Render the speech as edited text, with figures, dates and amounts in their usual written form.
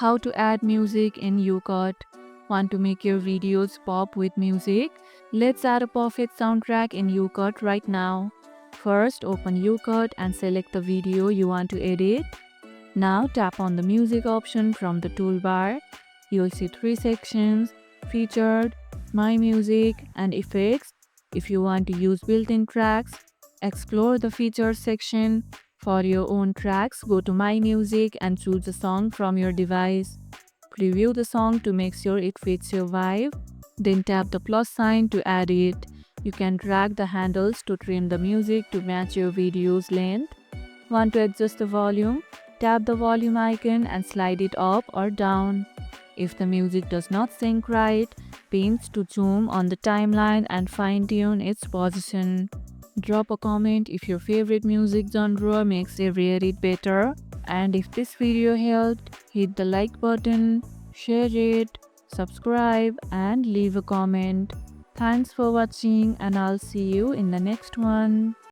How to add music in YouCut. Want to make your videos pop with music? Let's add a perfect soundtrack in YouCut right now. First, open YouCut and select the video you want to edit. Now tap on the music option from the toolbar. You'll see three sections: Featured, My Music, and Effects. If you want to use built-in tracks, explore the Featured section. For your own tracks, go to My Music and choose a song from your device. Preview the song to make sure it fits your vibe. Then tap the plus sign to add it. You can drag the handles to trim the music to match your video's length. Want to adjust the volume? Tap the volume icon and slide it up or down. If the music does not sync right, pinch to zoom on the timeline and fine-tune its position. Drop a comment if your favorite music genre makes every edit better. And if this video helped, hit the like button, share it, subscribe, and leave a comment. Thanks for watching, and I'll see you in the next one.